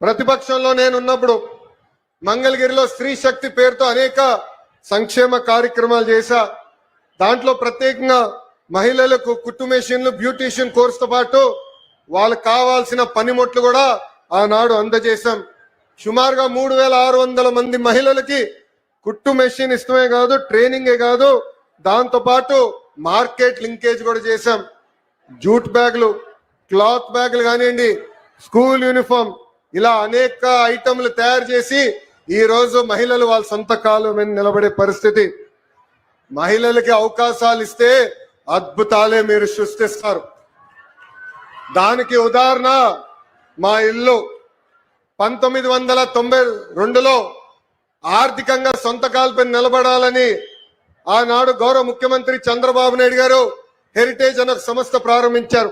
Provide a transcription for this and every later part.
ప్రతిపక్షంలో నేనున్నప్పుడు మంగళగిరిలో స్త్రీ శక్తి పేరుతో అనేక సంక్షేమ కార్యక్రమాలు చేశా. దాంట్లో ప్రత్యేకంగా మహిళలకు కుట్టు మెషిన్లు, బ్యూటీషియన్ కోర్సుతో పాటు వాళ్ళకు కావాల్సిన పనిముట్లు కూడా ఆనాడు అందజేశాం. సుమారుగా 3600 మంది మహిళలకి కుట్టు మెషిన్ ఇష్టమే కాదు, ట్రైనింగే కాదు, దాంతో పాటు మార్కెట్ లింకేజ్ కూడా చేశాం. జూట్ బ్యాగులు, క్లాత్ బ్యాగులు కానివ్వండి, స్కూల్ యూనిఫామ్, ఇలా అనేక ఐటమ్లు తయారు చేసి ఈ రోజు మహిళలు వాళ్ళ సొంత కాలు మీద నిలబడే పరిస్థితి. మహిళలకి అవకాశాలు ఇస్తే అద్భుతాలే మీరు సృష్టిస్తారు. దానికి ఉదాహరణ మా ఇల్లు. 1992లో ఆర్థికంగా సొంత కాలుపై నిలబడాలని ఆనాడు గౌరవ ముఖ్యమంత్రి చంద్రబాబు నాయుడు గారు హెరిటేజ్ అనే సంస్థ ప్రారంభించారు.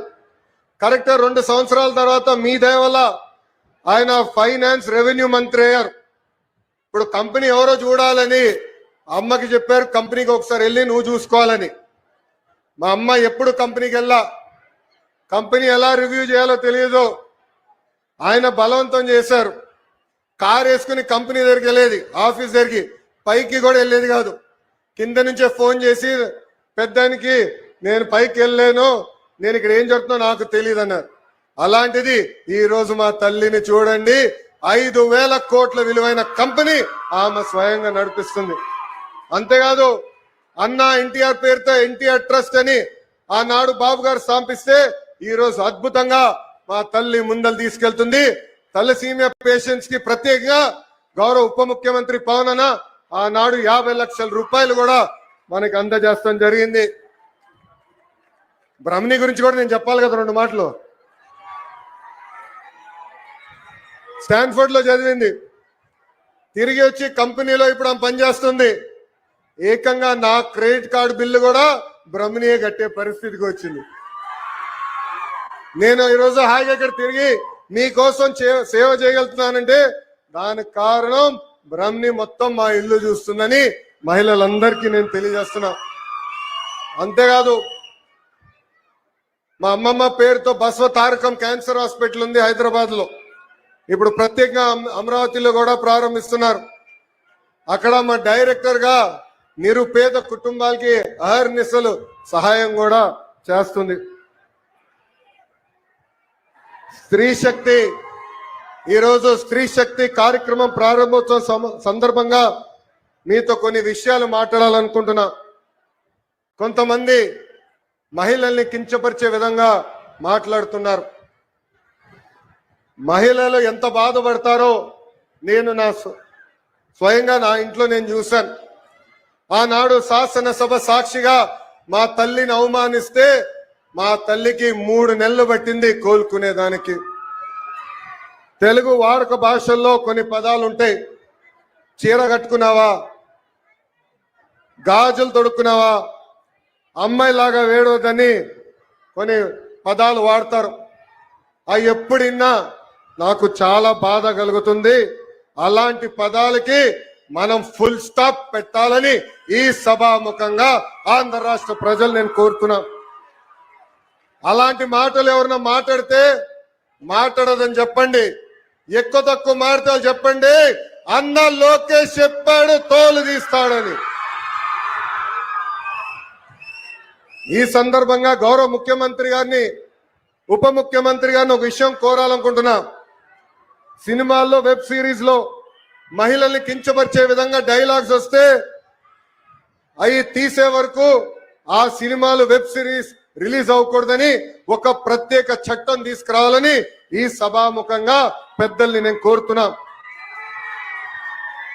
కరెక్ట్గా 2 సంవత్సరాల తర్వాత మీ దయ వల్ల ఆయన ఫైనాన్స్ రెవెన్యూ మంత్రి అయ్యారు. ఇప్పుడు కంపెనీ ఎవరో చూడాలని అమ్మకి చెప్పారు, కంపెనీకి ఒకసారి వెళ్ళి నువ్వు చూసుకోవాలని. మా అమ్మ ఎప్పుడు కంపెనీకి వెళ్ళా, కంపెనీ ఎలా రివ్యూ చేయాలో తెలియదు. ఆయన బలవంతం చేశారు. కారు వేసుకుని కంపెనీ దగ్గరికి వెళ్ళేది, ఆఫీస్ దగ్గరికి, పైకి కూడా వెళ్ళేది కాదు. కింద నుంచే ఫోన్ చేసి పెద్దానికి నేను పైకి వెళ్ళలేను, నేను ఇక్కడ ఏం జరుగుతుందో నాకు తెలియదు అన్నారు. అలాంటిది ఈ రోజు మా తల్లిని చూడండి, 5,000 కోట్ల విలువైన కంపెనీ ఆమె స్వయంగా నడిపిస్తుంది. అంతేకాదు అన్నా ఎన్టీఆర్ పేరుతో ఎన్టీఆర్ ట్రస్ట్ అని ఆనాడు బాబు గారు స్థాపిస్తే ఈ రోజు అద్భుతంగా మా తల్లి ముందలు తీసుకెళ్తుంది. తలసీమియా పేషెంట్స్ కి ప్రత్యేకంగా గౌరవ ఉప ముఖ్యమంత్రి పవన్ అన్న ఆనాడు 50 లక్షల రూపాయలు కూడా మనకి అందజేస్తాం జరిగింది. బ్రహ్మణి గురించి కూడా నేను చెప్పాలి కదా 2 మాటలు. స్టాన్ఫోర్డ్ లో చదివింది, తిరిగి వచ్చి కంపెనీలో ఇప్పుడు ఆమె పనిచేస్తుంది. ఏకంగా నా క్రెడిట్ కార్డు బిల్లు కూడా బ్రహ్మణియే కట్టే పరిస్థితికి వచ్చింది. నేను ఈరోజు హాయిగా ఇక్కడ తిరిగి మీకోసం సేవ చేయగలుగుతున్నానంటే దానికి కారణం బ్రహ్మణి మొత్తం మా ఇల్లు చూస్తుందని మహిళలందరికీ నేను తెలియజేస్తున్నా. అంతేకాదు మా అమ్మమ్మ పేరుతో బసవ తారకం క్యాన్సర్ హాస్పిటల్ ఉంది హైదరాబాద్ లో. ఇప్పుడు ప్రత్యేకంగా అమరావతిలో కూడా ప్రారంభిస్తున్నారు. అక్కడ మా డైరెక్టర్ గా నిరుపేద కుటుంబాలకి అహర్నిశలు సహాయం కూడా చేస్తుంది. స్త్రీ శక్తి, ఈరోజు స్త్రీ శక్తి కార్యక్రమం ప్రారంభోత్సవం సందర్భంగా మీతో కొన్ని విషయాలు మాట్లాడాలనుకుంటున్నా. కొంతమంది మహిళల్ని కించపరిచే విధంగా మాట్లాడుతున్నారు. మహిళలు ఎంత బాధపడతారో నేను స్వయంగా నా ఇంట్లో నేను చూశాను. ఆనాడు శాసనసభ సాక్షిగా మా తల్లిని అవమానిస్తే మా తల్లికి 3 నెలలు పట్టింది కోలుకునేదానికి. తెలుగు వాడుక భాషల్లో కొన్ని పదాలు ఉంటాయి. చీర కట్టుకున్నావా, గాజులు తొడుక్కున్నావా, అమ్మాయిలాగా వేడవద్దని కొన్ని పదాలు వాడతారు. అవి ఎప్పుడిన్నా నాకు చాలా బాధ కలుగుతుంది. అలాంటి పదాలకి మనం ఫుల్ స్టాప్ పెట్టాలని ఈ సభాముఖంగా ఆంధ్ర రాష్ట్ర ప్రజలు నేను కోరుతున్నా. అలాంటి మాటలు ఎవరన్నా మాట్లాడితే మాట్లాడదని చెప్పండి. ఎక్కువ తక్కువ మాట్లాడాలి చెప్పండి. అన్న లోకేష్ చెప్పాడు తోలు తీస్తాడని. ఈ సందర్భంగా గౌరవ ముఖ్యమంత్రి గారిని, ఉప ముఖ్యమంత్రి గారిని ఒక విషయం కోరాలనుకుంటున్నా. సినిమాల్లో, వెబ్ సిరీస్ లో మహిళల్ని కించపరిచే విధంగా డైలాగ్స్ వస్తే అవి తీసే వరకు ఆ సినిమాలు, వెబ్ సిరీస్ రిలీజ్ అవ్వకూడదని ఒక ప్రత్యేక చట్టం తీసుకురావాలని ఈ సభాముఖంగా పెద్దల్ని నేను కోరుతున్నా.